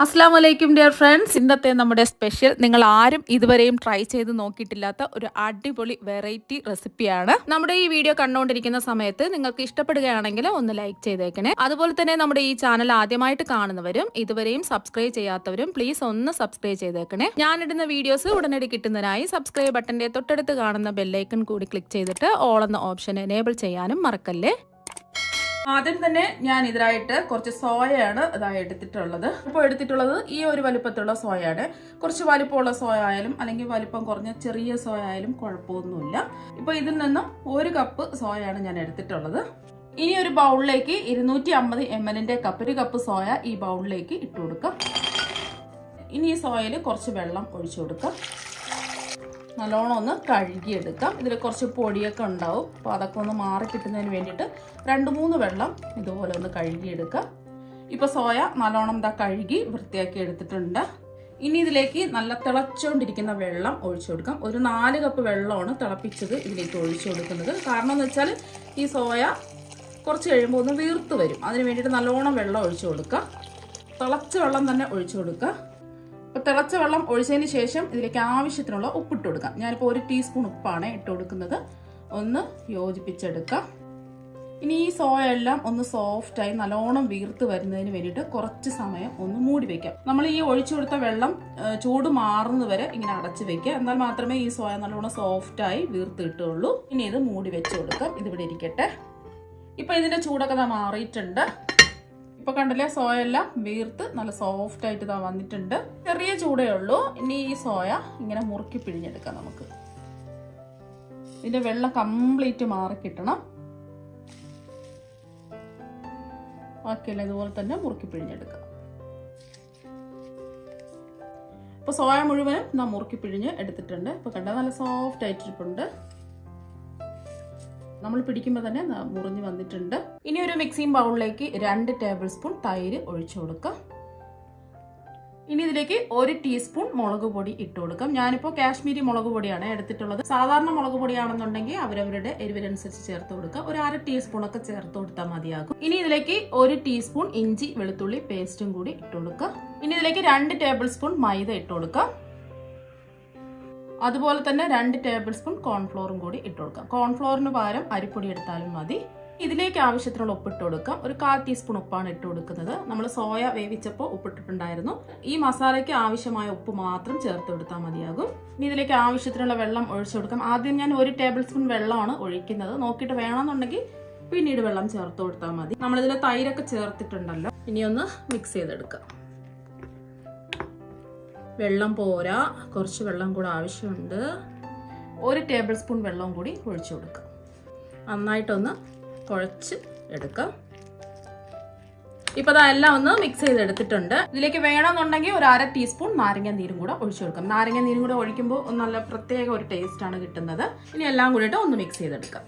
അസ്സാം വലൈക്കും dear friends. ഇന്നത്തെ നമ്മുടെ സ്പെഷ്യൽ നിങ്ങൾ ആരും ഇതുവരെയും ട്രൈ ചെയ്ത് നോക്കിയിട്ടില്ലാത്ത ഒരു അടിപൊളി വെറൈറ്റി റെസിപ്പിയാണ്. നമ്മുടെ ഈ വീഡിയോ കണ്ടുകൊണ്ടിരിക്കുന്ന സമയത്ത് നിങ്ങൾക്ക് ഇഷ്ടപ്പെടുകയാണെങ്കിൽ ഒന്ന് ലൈക്ക് ചെയ്തേക്കണേ. അതുപോലെ തന്നെ നമ്മുടെ ഈ ചാനൽ ആദ്യമായിട്ട് കാണുന്നവരും ഇതുവരെയും സബ്സ്ക്രൈബ് ചെയ്യാത്തവരും പ്ലീസ് ഒന്ന് സബ്സ്ക്രൈബ് ചെയ്തേക്കണേ. ഞാനിടുന്ന വീഡിയോസ് ഉടനടി കിട്ടുന്നതിനായി സബ്സ്ക്രൈബ് ബട്ടന്റെ തൊട്ടടുത്ത് കാണുന്ന ബെല്ലൈക്കൺ കൂടി ക്ലിക്ക് ചെയ്തിട്ട് ഓൾ എന്ന ഓപ്ഷൻ എനേബിൾ ചെയ്യാനും മറക്കല്ലേ. ആദ്യം തന്നെ ഞാൻ ഇതിനായിട്ട് കുറച്ച് സോയയാണ് ഇതായി എടുത്തിട്ടുള്ളത്. ഇപ്പോൾ എടുത്തിട്ടുള്ളത് ഈ ഒരു വലുപ്പത്തിലുള്ള സോയയാണ്. കുറച്ച് വലിപ്പമുള്ള സോയ ആയാലും അല്ലെങ്കിൽ വലിപ്പം കുറഞ്ഞ ചെറിയ സോയ ആയാലും കുഴപ്പമൊന്നുമില്ല. ഇപ്പോൾ ഇതിൽ നിന്നും 1 കപ്പ് സോയയാണ് ഞാൻ എടുത്തിട്ടുള്ളത്. ഇനി ഒരു ബൗളിലേക്ക് 250 ml കപ്പ്, 1 കപ്പ് സോയ ഈ ബൗളിലേക്ക് ഇട്ട് കൊടുക്കാം. ഇനി ഈ സോയയിൽ കുറച്ച് വെള്ളം ഒഴിച്ചു കൊടുക്കാം. നല്ലോണം ഒന്ന് കഴുകിയെടുക്കാം. ഇതിൽ കുറച്ച് പൊടിയൊക്കെ ഉണ്ടാവും, അപ്പോൾ അതൊക്കെ ഒന്ന് മാറി കിട്ടുന്നതിന് വേണ്ടിയിട്ട് 2-3 വെള്ളം ഇതുപോലെ ഒന്ന് കഴുകിയെടുക്കാം. ഇപ്പോൾ സോയ നല്ലോണം കഴുകി വൃത്തിയാക്കി എടുത്തിട്ടുണ്ട്. ഇനി ഇതിലേക്ക് നല്ല തിളച്ചുകൊണ്ടിരിക്കുന്ന വെള്ളം ഒഴിച്ചു കൊടുക്കാം. ഒരു 4 കപ്പ് വെള്ളമാണ് തിളപ്പിച്ചത് ഇതിലേക്ക് ഒഴിച്ചു കൊടുക്കുന്നത്. കാരണം എന്ന് വെച്ചാൽ ഈ സോയ കുറച്ച് കഴിയുമ്പോൾ ഒന്ന് വീർത്ത് വരും. അതിന് വേണ്ടിയിട്ട് നല്ലോണം വെള്ളം ഒഴിച്ചു കൊടുക്കുക. തിളച്ച വെള്ളം തന്നെ ഒഴിച്ചു കൊടുക്കുക. അപ്പോൾ തിളച്ച വെള്ളം ഒഴിച്ചതിന് ശേഷം ഇതിലേക്ക് ആവശ്യത്തിനുള്ള ഉപ്പിട്ട് കൊടുക്കാം. ഞാനിപ്പോൾ 1 ടീസ്പൂൺ ഉപ്പാണ് ഇട്ട് കൊടുക്കുന്നത്. ഒന്ന് യോജിപ്പിച്ചെടുക്കാം. ഇനി ഈ സോയ എല്ലാം ഒന്ന് സോഫ്റ്റായി നല്ലോണം വീർത്ത് വരുന്നതിന് വേണ്ടിയിട്ട് കുറച്ച് സമയം ഒന്ന് മൂടി വയ്ക്കാം. നമ്മൾ ഈ ഒഴിച്ചു കൊടുത്ത വെള്ളം ചൂട് മാറുന്നത് വരെ ഇങ്ങനെ അടച്ചു വെക്കുക. എന്നാൽ മാത്രമേ ഈ സോയ നല്ലോണം സോഫ്റ്റായി വീർത്ത് കിട്ടുള്ളൂ. ഇനി ഇത് മൂടി വെച്ച് കൊടുക്കാം. ഇതിവിടെ ഇരിക്കട്ടെ. ഇപ്പം ഇതിൻ്റെ ചൂടൊക്കെ മാറിയിട്ടുണ്ട്. ഇപ്പൊ കണ്ടില്ലേ, സോയ എല്ലാം വീർത്ത് നല്ല സോഫ്റ്റ് ആയിട്ട് ഇതാ വന്നിട്ടുണ്ട്. ചെറിയ ചൂടേ ഉള്ളൂ. ഇനി ഈ സോയ ഇങ്ങനെ മുറുക്കി പിഴിഞ്ഞെടുക്കാം. നമുക്ക് ഇതിന്റെ വെള്ളം കംപ്ലീറ്റ് മാറി കിട്ടണം. ബാക്കിയല്ല ഇതുപോലെ തന്നെ മുറുക്കി പിഴിഞ്ഞെടുക്കാം. ഇപ്പൊ സോയ മുഴുവനും മുറുക്കി പിഴിഞ്ഞ് എടുത്തിട്ടുണ്ട്. ഇപ്പൊ കണ്ട നല്ല സോഫ്റ്റ് ആയിട്ടിരിപ്പുണ്ട്. നമ്മൾ പിടിക്കുമ്പോൾ തന്നെ മുറിഞ്ഞ് വന്നിട്ടുണ്ട്. ഇനി ഒരു മിക്സിംഗ് ബൗളിലേക്ക് 2 ടേബിൾ സ്പൂൺ തൈര് ഒഴിച്ചു കൊടുക്കാം. ഇനി ഇതിലേക്ക് 1 ടീസ്പൂൺ മുളക് പൊടി ഇട്ട് കൊടുക്കാം. ഞാനിപ്പോൾ കാശ്മീരി മുളക് പൊടിയാണ് എടുത്തിട്ടുള്ളത്. സാധാരണ മുളക് പൊടിയാണെന്നുണ്ടെങ്കിൽ അവരവരുടെ എരിവിനനുസരിച്ച് ചേർത്ത് കൊടുക്കുക. ഒരു 1/2 ടീസ്പൂൺ ഒക്കെ ചേർത്ത് കൊടുത്താൽ മതിയാകും. ഇനി ഇതിലേക്ക് 1 ടീസ്പൂൺ ഇഞ്ചി വെളുത്തുള്ളി പേസ്റ്റും കൂടി ഇട്ട് കൊടുക്കുക. ഇനി ഇതിലേക്ക് 2 ടേബിൾ സ്പൂൺ മൈദ ഇട്ട് കൊടുക്കാം. അതുപോലെ തന്നെ 2 ടേബിൾ സ്പൂൺ കോൺഫ്ലോറും കൂടി ഇട്ട് കൊടുക്കാം. കോൺഫ്ലോറിന് പകരം അരിപ്പൊടി എടുത്താലും മതി. ഇതിലേക്ക് ആവശ്യത്തിനുള്ള ഉപ്പിട്ട് കൊടുക്കാം. ഒരു 1/4 ടീസ്പൂൺ ഉപ്പാണ് ഇട്ട് കൊടുക്കുന്നത്. നമ്മൾ സോയ വേവിച്ചപ്പോൾ ഉപ്പിട്ടിട്ടുണ്ടായിരുന്നു. ഈ മസാലയ്ക്ക് ആവശ്യമായ ഉപ്പ് മാത്രം ചേർത്ത് കൊടുത്താൽ മതിയാകും. ഇനി ഇതിലേക്ക് ആവശ്യത്തിനുള്ള വെള്ളം ഒഴിച്ചു കൊടുക്കാം. ആദ്യം ഞാൻ 1 ടേബിൾ സ്പൂൺ വെള്ളമാണ് ഒഴിക്കുന്നത്. നോക്കിയിട്ട് വേണമെന്നുണ്ടെങ്കിൽ പിന്നീട് വെള്ളം ചേർത്ത് കൊടുത്താൽ മതി. നമ്മളിതിൽ തൈരൊക്കെ ചേർത്തിട്ടുണ്ടല്ലോ. ഇനി ഒന്ന് മിക്സ് ചെയ്തെടുക്കാം. വെള്ളം പോരാ, കുറച്ച് വെള്ളം കൂടെ ആവശ്യമുണ്ട്. 1 ടേബിൾ സ്പൂൺ വെള്ളം കൂടി ഒഴിച്ചു കൊടുക്കാം. നന്നായിട്ടൊന്ന് കുഴച്ച് എടുക്കാം. ഇപ്പൊ അതെല്ലാം ഒന്ന് മിക്സ് ചെയ്തെടുത്തിട്ടുണ്ട്. ഇതിലേക്ക് വേണമെന്നുണ്ടെങ്കിൽ ഒരു 1/2 ടീസ്പൂൺ നാരങ്ങ നീരും കൂടെ ഒഴിച്ചു കൊടുക്കാം. നാരങ്ങ നീരും കൂടെ ഒഴിക്കുമ്പോൾ നല്ല പ്രത്യേക ഒരു ടേസ്റ്റ് ആണ് കിട്ടുന്നത്. ഇനി എല്ലാം കൂടിയിട്ട് ഒന്ന് മിക്സ് ചെയ്തെടുക്കാം.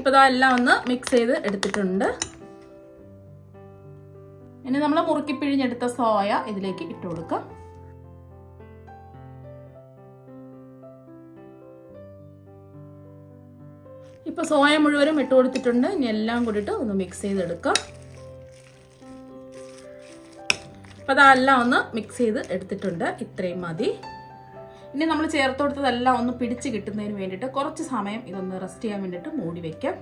ഇപ്പൊ എല്ലാം ഒന്ന് മിക്സ് ചെയ്ത് എടുത്തിട്ടുണ്ട്. ഇനി നമ്മൾ മുറുക്കി പിഴിഞ്ഞെടുത്ത സോയ ഇതിലേക്ക് ഇട്ട് കൊടുക്കാം. ഇപ്പൊ സോയ മുഴുവനും ഇട്ട് കൊടുത്തിട്ടുണ്ട്. ഇനി എല്ലാം കൂടിയിട്ട് ഒന്ന് മിക്സ് ചെയ്തെടുക്കാം. അപ്പൊ അതെല്ലാം ഒന്ന് മിക്സ് ചെയ്ത് എടുത്തിട്ടുണ്ട്. ഇത്രയും മതി. ഇനി നമ്മൾ ചേർത്ത് കൊടുത്തതെല്ലാം ഒന്ന് പിടിച്ച് കിട്ടുന്നതിന് വേണ്ടിയിട്ട് കുറച്ച് സമയം ഇതൊന്ന് റെസ്റ്റ് ചെയ്യാൻ വേണ്ടിയിട്ട് മൂടി വെക്കാം.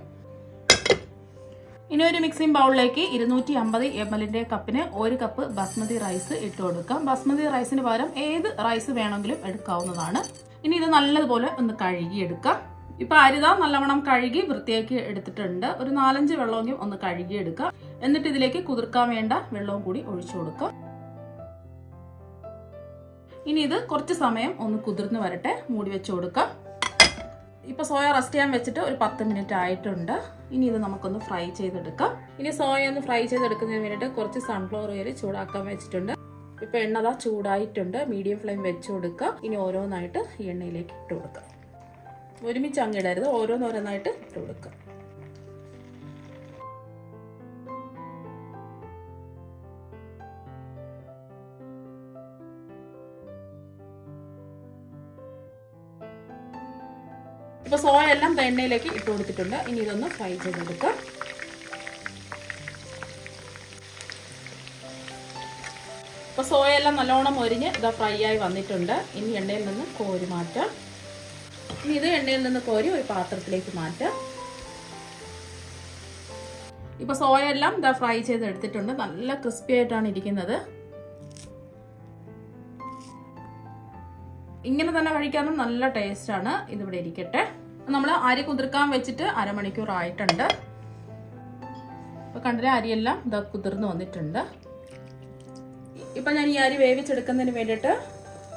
ഇനി ഒരു മിക്സിംഗ് ബൗളിലേക്ക് 250 ml കപ്പിന് 1 കപ്പ് ബസ്മതി റൈസ് ഇട്ട് കൊടുക്കാം. ബസ്മതി റൈസിന് പകരം ഏത് റൈസ് വേണമെങ്കിലും എടുക്കാവുന്നതാണ്. ഇനി ഇത് നല്ലതുപോലെ ഒന്ന് കഴുകിയെടുക്കാം. ഇപ്പൊ അരിത നല്ലവണ്ണം കഴുകി വൃത്തിയാക്കി എടുത്തിട്ടുണ്ട്. ഒരു 4-5 വെള്ളമെങ്കിലും ഒന്ന് കഴുകിയെടുക്കാം. എന്നിട്ട് ഇതിലേക്ക് കുതിർക്കാൻ വേണ്ട വെള്ളവും കൂടി ഒഴിച്ചു കൊടുക്കാം. ഇനി ഇത് കുറച്ച് സമയം ഒന്ന് കുതിർന്ന് വരട്ടെ. മൂടി വെച്ച് കൊടുക്കാം. ഇപ്പൊ സോയ റസ്റ്റ് ചെയ്യാൻ വെച്ചിട്ട് ഒരു 10 മിനിറ്റ് ആയിട്ടുണ്ട്. ഇനി ഇത് നമുക്കൊന്ന് ഫ്രൈ ചെയ്തെടുക്കാം. ഇനി സോയ ഒന്ന് ഫ്രൈ ചെയ്തെടുക്കുന്നതിന് വേണ്ടിയിട്ട് കുറച്ച് സൺഫ്ലവർ ഓയിൽ ചൂടാക്കാൻ വെച്ചിട്ടുണ്ട്. ഇപ്പൊ എണ്ണ ചൂടായിട്ടുണ്ട്. മീഡിയം ഫ്ലെയിം വെച്ച് കൊടുക്കുക. ഇനി ഓരോന്നായിട്ട് ഈ എണ്ണയിലേക്ക് ഇട്ട് കൊടുക്കാം. ഒരുമിച്ച് അങ്ങിടരുത്, ഓരോന്നോരോന്നായിട്ട് ഇട്ട് കൊടുക്കുക. ഇപ്പോൾ സോയ എല്ലാം എണ്ണയിലേക്ക് ഇട്ട് കൊടുത്തിട്ടുണ്ട്. ഇനി ഇതൊന്ന് ഫ്രൈ ചെയ്തെടുക്കാം. അപ്പോൾ സോയ എല്ലാം നല്ലോണം മൊരിഞ്ഞ് ഇതാ ഫ്രൈ ആയി വന്നിട്ടുണ്ട്. ഇനി എണ്ണയിൽ നിന്ന് കോരി മാറ്റാം. ഇനി ഇത് എണ്ണയിൽ നിന്ന് കോരി ഒരു പാത്രത്തിലേക്ക് മാറ്റാം. ഇപ്പോൾ സോയ എല്ലാം ഇതാ ഫ്രൈ ചെയ്ത് എടുത്തിട്ടുണ്ട്. നല്ല ക്രിസ്പി ആയിട്ടാണ് ഇരിക്കുന്നത്. ഇങ്ങനെ തന്നെ കഴിക്കാനും നല്ല ടേസ്റ്റാണ്. ഇതിവിടെ ഇരിക്കട്ടെ. നമ്മൾ അരി കുതിർക്കാൻ വെച്ചിട്ട് അരമണിക്കൂർ ആയിട്ടുണ്ട്. അപ്പോൾ കണ്ടില്ലേ, അരിയെല്ലാം ഇതാ കുതിർന്ന് വന്നിട്ടുണ്ട്. ഇപ്പം ഞാൻ ഈ അരി വേവിച്ചെടുക്കുന്നതിന് വേണ്ടിയിട്ട്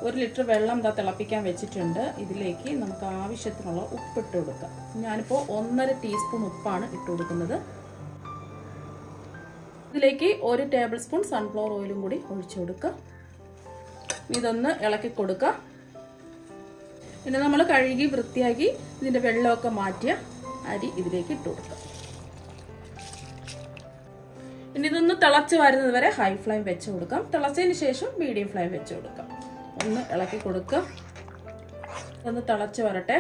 1 ലിറ്റർ വെള്ളം ഇതാ തിളപ്പിക്കാൻ വെച്ചിട്ടുണ്ട്. ഇതിലേക്ക് നമുക്ക് ആവശ്യത്തിനുള്ള ഉപ്പിട്ട് കൊടുക്കാം. ഞാനിപ്പോൾ 1.5 ടീസ്പൂൺ ഉപ്പാണ് ഇട്ട് കൊടുക്കുന്നത്. ഇതിലേക്ക് 1 ടേബിൾ സ്പൂൺ സൺഫ്ലവർ ഓയിലും കൂടി ഒഴിച്ചു കൊടുക്കുക. ഇതൊന്ന് ഇളക്കി കൊടുക്കുക. പിന്നെ നമ്മൾ കഴുകി വൃത്തിയാക്കി ഇതിൻ്റെ വെള്ളമൊക്കെ മാറ്റിയ അരി ഇതിലേക്ക് ഇട്ട് കൊടുക്കുക. ഇനി ഇതൊന്ന് തിളച്ച് വരുന്നത് വരെ ഹൈ ഫ്ലെയിം വെച്ച് കൊടുക്കാം. തിളച്ചതിന് ശേഷം മീഡിയം ഫ്ലെയിം വെച്ച് കൊടുക്കാം. ഒന്ന് ഇളക്കി കൊടുക്കുക. ഇതൊന്ന് തിളച്ച് വരട്ടെ.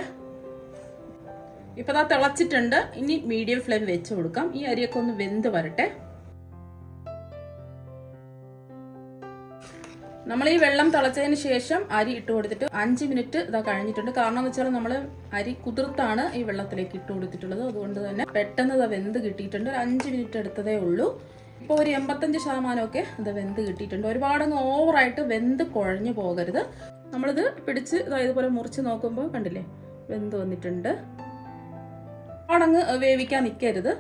ഇപ്പം അത് തിളച്ചിട്ടുണ്ട്. ഇനി മീഡിയം ഫ്ലെയിം വെച്ച് കൊടുക്കാം. ഈ അരിയൊക്കെ ഒന്ന് വെന്ത് വരട്ടെ. നമ്മൾ ഈ വെള്ളം തിളച്ചതിന് ശേഷം അരി ഇട്ട് കൊടുത്തിട്ട് 5 മിനിറ്റ് ഇതാ കഴിഞ്ഞിട്ടുണ്ട്. കാരണം എന്ന് വെച്ചാൽ നമ്മൾ അരി കുതിർത്താണ് ഈ വെള്ളത്തിലേക്ക് ഇട്ട് കൊടുത്തിട്ടുള്ളത്. അതുകൊണ്ട് തന്നെ പെട്ടെന്ന് ഇത് വെന്ത് കിട്ടിയിട്ടുണ്ട്. ഒരു 5 മിനിറ്റ് എടുത്തതേ ഉള്ളൂ. ഇപ്പോൾ ഒരു 85% ഇത് വെന്ത് കിട്ടിയിട്ടുണ്ട്. ഒരുപാടങ്ങ് ഓവറായിട്ട് വെന്ത് കുഴഞ്ഞു പോകരുത്. നമ്മളിത് പിടിച്ച് ഇതുപോലെ മുറിച്ച് നോക്കുമ്പോൾ കണ്ടില്ലേ, വെന്ത് വന്നിട്ടുണ്ട്. ഒരുപാടങ്ങ് വേവിക്കാൻ നിൽക്കരുത്.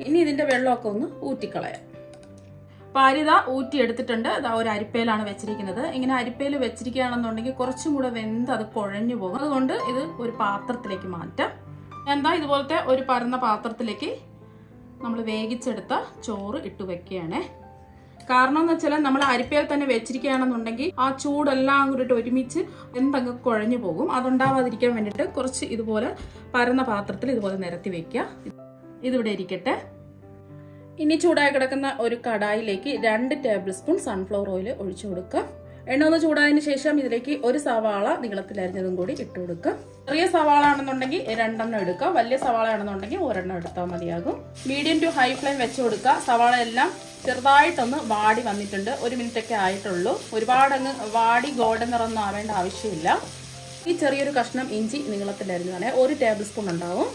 ഇനി ഇതിൻ്റെ വെള്ളമൊക്കെ ഒന്ന് ഊറ്റിക്കളയാം. പാരിത ഊറ്റി എടുത്തിട്ടുണ്ട്. ഇതാ ഒരു അരിപ്പയിലാണ് വെച്ചിരിക്കുന്നത്. ഇങ്ങനെ അരിപ്പയിൽ വെച്ചിരിക്കുകയാണെന്നുണ്ടെങ്കിൽ കുറച്ചും കൂടെ വെന്ത് അത് കുഴഞ്ഞു പോകും. അതുകൊണ്ട് ഇത് ഒരു പാത്രത്തിലേക്ക് മാറ്റാം. എന്താ ഇതുപോലത്തെ ഒരു പരന്ന പാത്രത്തിലേക്ക് നമ്മൾ വേവിച്ചെടുത്ത ചോറ് ഇട്ട് വെക്കുകയാണേ. കാരണം എന്ന് വെച്ചാൽ നമ്മൾ അരിപ്പയിൽ തന്നെ വെച്ചിരിക്കുകയാണെന്നുണ്ടെങ്കിൽ ആ ചൂടെല്ലാം കൂടിയിട്ട് ഒരുമിച്ച് വെന്തങ്ങ് കുഴഞ്ഞു പോകും. അതുണ്ടാവാതിരിക്കാൻ വേണ്ടിയിട്ട് കുറച്ച് ഇതുപോലെ പരന്ന പാത്രത്തിൽ ഇതുപോലെ നിരത്തി വെക്കുക. ഇതിവിടെ ഇരിക്കട്ടെ. ഇനി ചൂടായി കിടക്കുന്ന ഒരു കടായിലേക്ക് 2 ടേബിൾ സ്പൂൺ സൺഫ്ലവർ ഓയിൽ ഒഴിച്ചു കൊടുക്കുക. എണ്ണ ഒന്ന് ചൂടായതിനു ശേഷം ഇതിലേക്ക് ഒരു സവാള നീളത്തിലരിഞ്ഞതും കൂടി ഇട്ട് കൊടുക്കുക. ചെറിയ സവാള ആണെന്നുണ്ടെങ്കിൽ 2 എണ്ണം എടുക്കുക. വലിയ സവാള ആണെന്നുണ്ടെങ്കിൽ 1 എണ്ണം എടുത്താൽ മതിയാകും. മീഡിയം ടു ഹൈ ഫ്ലെയിം വെച്ച് കൊടുക്കുക. സവാള എല്ലാം ചെറുതായിട്ടൊന്ന് വാടി വന്നിട്ടുണ്ട്. 1 മിനിറ്റ് ഒക്കെ ആയിട്ടുള്ളൂ. ഒരുപാടങ്ങ് വാടി ഗോൾഡൻ നിറമൊന്നും ആവേണ്ട ആവശ്യമില്ല. ഈ ചെറിയൊരു കഷ്ണം ഇഞ്ചി നീളത്തിലരിഞ്ഞാണ് 1 ടേബിൾ സ്പൂൺ ഉണ്ടാവും.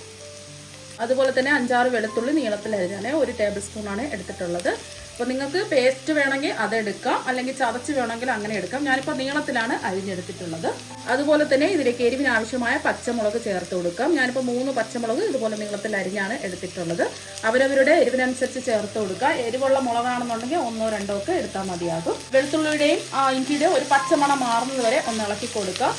അതുപോലെ തന്നെ 5-6 വെളുത്തുള്ളി നീളത്തിലരിഞ്ഞാണ് 1 ടേബിൾ സ്പൂണാണ് എടുത്തിട്ടുള്ളത്. അപ്പോൾ നിങ്ങൾക്ക് പേസ്റ്റ് വേണമെങ്കിൽ അതെടുക്കാം, അല്ലെങ്കിൽ ചതച്ച് വേണമെങ്കിൽ അങ്ങനെ എടുക്കാം. ഞാനിപ്പോൾ നീളത്തിലാണ് അരിഞ്ഞെടുത്തിട്ടുള്ളത്. അതുപോലെ തന്നെ ഇതിലേക്ക് എരിവിന് ആവശ്യമായ പച്ചമുളക് ചേർത്ത് കൊടുക്കാം. ഞാനിപ്പോൾ 3 പച്ചമുളക് ഇതുപോലെ നീളത്തിൽ അരിഞ്ഞാണ് എടുത്തിട്ടുള്ളത്. അവരവരുടെ എരിവിനനുസരിച്ച് ചേർത്ത് കൊടുക്കുക. എരിവുള്ള മുളകാണെന്നുണ്ടെങ്കിൽ 1-2 ഒക്കെ എടുത്താൽ മതിയാകും. വെളുത്തുള്ളിയുടെയും ഇഞ്ചിയുടെയും ഒരു പച്ചമണം മാറുന്നത് വരെ ഒന്ന് ഇളക്കി കൊടുക്കുക.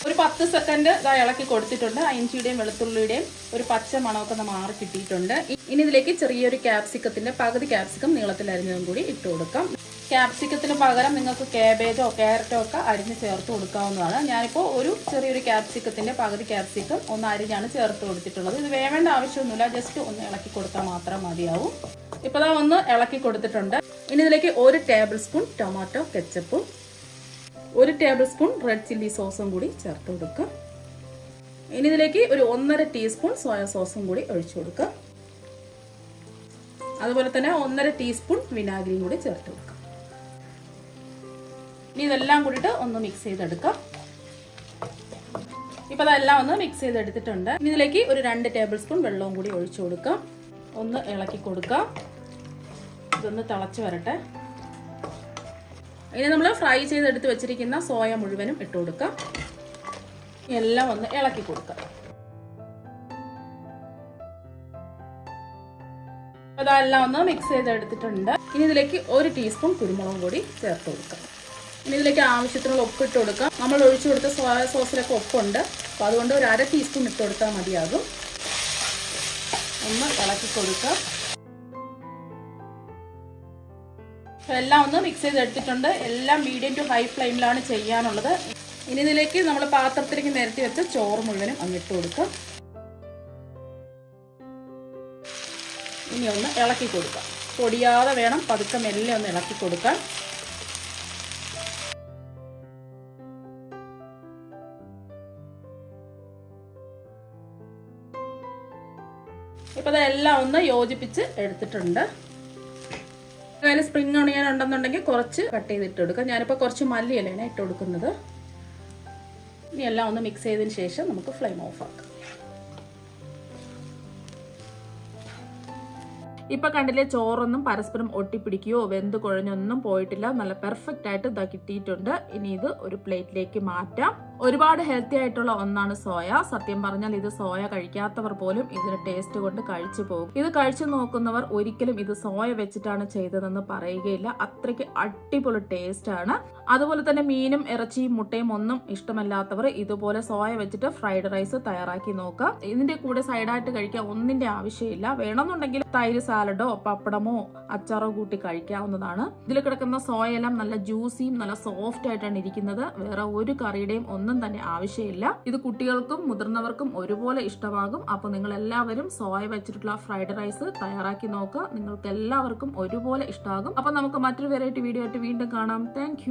ഒരു 10 സെക്കൻഡ് ഇളക്കി കൊടുത്തിട്ടുണ്ട്. ഇഞ്ചിയുടെയും വെളുത്തുള്ളിയുടെയും ഒരു പച്ച മണമൊക്കെ ഒന്ന് മാറി കിട്ടിയിട്ടുണ്ട്. ഇനി ഇതിലേക്ക് ചെറിയൊരു ക്യാപ്സിക്കത്തിന്റെ പകുതി ക്യാപ്സിക്കം നീളത്തിൽ അരിഞ്ഞതും കൂടി ഇട്ട് കൊടുക്കാം. ക്യാപ്സിക്കത്തിന് പകരം നിങ്ങൾക്ക് കാബേജോ ക്യാരറ്റോ ഒക്കെ അരിഞ്ഞ് ചേർത്ത് കൊടുക്കാവുന്നതാണ്. ഞാനിപ്പോൾ ഒരു ചെറിയൊരു ക്യാപ്സിക്കത്തിന്റെ പകുതി ക്യാപ്സിക്കം ഒന്ന് അരിഞ്ഞാണ് ചേർത്ത് കൊടുത്തിട്ടുള്ളത്. ഇത് വേവേണ്ട ആവശ്യമൊന്നുമില്ല, ജസ്റ്റ് ഒന്ന് ഇളക്കി കൊടുത്താൽ മാത്രം മതിയാവും. ഇപ്പോൾ ഒന്ന് ഇളക്കി കൊടുത്തിട്ടുണ്ട്. ഇനി ഇതിലേക്ക് 1 ടേബിൾ സ്പൂൺ ടൊമാറ്റോ കെച്ചപ്പും 1 ടേബിൾ സ്പൂൺ റെഡ് ചില്ലി സോസും കൂടി ചേർത്ത് കൊടുക്കുക. ഇനി ഇതിലേക്ക് ഒരു 1.5 ടീസ്പൂൺ സോയ സോസും കൂടി ഒഴിച്ചു കൊടുക്കുക. അതുപോലെ തന്നെ 1.5 ടീസ്പൂൺ വിനാഗിരിയും കൂടി ചേർത്ത് കൊടുക്കുക. ഇനി ഇതെല്ലാം കൂടിയിട്ട് ഒന്ന് മിക്സ് ചെയ്തെടുക്കാം. ഇപ്പോൾ അതെല്ലാം ഒന്ന് മിക്സ് ചെയ്തെടുത്തിട്ടുണ്ട്. ഇനി ഇതിലേക്ക് ഒരു 2 ടേബിൾ സ്പൂൺ വെള്ളവും കൂടി ഒഴിച്ചു കൊടുക്കാം. ഒന്ന് ഇളക്കി കൊടുക്കാം. ഇതൊന്ന് തിളച്ച് വരട്ടെ. ഇനി നമ്മൾ ഫ്രൈ ചെയ്തെടുത്ത് വെച്ചിരിക്കുന്ന സോയ മുഴുവനും ഇട്ട് കൊടുക്കാം. എല്ലാം ഒന്ന് ഇളക്കി കൊടുക്കാം. അതെല്ലാം ഒന്ന് മിക്സ് ചെയ്തെടുത്തിട്ടുണ്ട്. ഇനി ഇതിലേക്ക് 1 ടീസ്പൂൺ കുരുമുളകും കൂടി ചേർത്ത് കൊടുക്കാം. ഇനി ഇതിലേക്ക് ആവശ്യത്തിനുള്ള ഉപ്പ് ഇട്ട് കൊടുക്കാം. നമ്മൾ ഒഴിച്ചു കൊടുത്ത സോയ സോസിലൊക്കെ ഉപ്പുണ്ട്. അപ്പോൾ അതുകൊണ്ട് ഒരു 1/2 ടീസ്പൂൺ ഇട്ട് കൊടുത്താൽ മതിയാകും. ഒന്ന് ഇളക്കി കൊടുക്കാം. എല്ലാം ഒന്ന് മിക്സ് ചെയ്തെടുത്തിട്ടുണ്ട്. എല്ലാം മീഡിയം ടു ഹൈ ഫ്ലെയിമിലാണ് ചെയ്യാനുള്ളത്. ഇനി ഇതിലേക്ക് നമ്മൾ പാത്രത്തിലേക്ക് നിരത്തി വെച്ച ചോറ് മുഴുവനും അങ്ങിട്ട് കൊടുക്കാം. ഇനി ഒന്ന് ഇളക്കി കൊടുക്കാം. പൊടിയാതെ വേണം, പതുക്കെ മെല്ലെ ഒന്ന് ഇളക്കി കൊടുക്കാൻ. ഇപ്പോൾ ഇതെല്ലാം ഒന്ന് യോജിപ്പിച്ച് എടുത്തിട്ടുണ്ട്. അതിൽ സ്പ്രിംഗ് ഓണിയൻ ഉണ്ടെന്നുണ്ടെങ്കിൽ കുറച്ച് കട്ട് ചെയ്തിട്ട് കൊടുക്കാം. ഞാനിപ്പോൾ കുറച്ച് മല്ലിയിലാണ് ഇട്ട് കൊടുക്കുന്നത്. ഇനി എല്ലാം ഒന്ന് മിക്സ് ചെയ്തതിന് ശേഷം നമുക്ക് ഫ്ലെയിം ഓഫ് ആക്കാം. ഇപ്പൊ കണ്ടില്ലേ, ചോറൊന്നും പരസ്പരം ഒട്ടിപ്പിടിക്കുകയോ വെന്ത് കുഴഞ്ഞൊന്നും പോയിട്ടില്ല. നല്ല പെർഫെക്റ്റ് ആയിട്ട് ഇതാ കിട്ടിയിട്ടുണ്ട്. ഇനി ഇത് ഒരു പ്ലേറ്റിലേക്ക് മാറ്റാം. ഒരുപാട് ഹെൽത്തി ആയിട്ടുള്ള ഒന്നാണ് സോയ. സത്യം പറഞ്ഞാൽ ഇത് സോയ കഴിക്കാത്തവർ പോലും ഇതിന്റെ ടേസ്റ്റ് കൊണ്ട് കഴിച്ചു പോകും. ഇത് കഴിച്ചു നോക്കുന്നവർ ഒരിക്കലും ഇത് സോയ വെച്ചിട്ടാണ് ചെയ്തതെന്ന് പറയുകയില്ല. അത്രയ്ക്ക് അടിപൊളി ടേസ്റ്റ് ആണ്. അതുപോലെ തന്നെ മീനും ഇറച്ചിയും മുട്ടയും ഒന്നും ഇഷ്ടമല്ലാത്തവർ ഇതുപോലെ സോയ വെച്ചിട്ട് ഫ്രൈഡ് റൈസ് തയ്യാറാക്കി നോക്കുക. ഇതിന്റെ കൂടെ സൈഡായിട്ട് കഴിക്കാൻ ഒന്നിന്റെ ആവശ്യമില്ല. വേണമെന്നുണ്ടെങ്കിൽ തൈര് സാലഡോ പപ്പടമോ അച്ചാറോ കൂട്ടി കഴിക്കാവുന്നതാണ്. ഇതിൽ കിടക്കുന്ന സോയ എല്ലാം നല്ല ജ്യൂസിയും നല്ല സോഫ്റ്റ് ആയിട്ടാണ് ഇരിക്കുന്നത്. വേറെ ഒരു കറിയുടെയും ഒന്നും തന്നെ ആവശ്യമില്ല. ഇത് കുട്ടികൾക്കും മുതിർന്നവർക്കും ഒരുപോലെ ഇഷ്ടമാകും. അപ്പൊ നിങ്ങൾ എല്ലാവരും സോയ വെച്ചിട്ടുള്ള ഫ്രൈഡ് റൈസ് തയ്യാറാക്കി നോക്കുക. നിങ്ങൾക്ക് എല്ലാവർക്കും ഒരുപോലെ ഇഷ്ടമാകും. അപ്പൊ നമുക്ക് മറ്റൊരു വെറൈറ്റി വീഡിയോ ആയിട്ട് വീണ്ടും കാണാം. താങ്ക്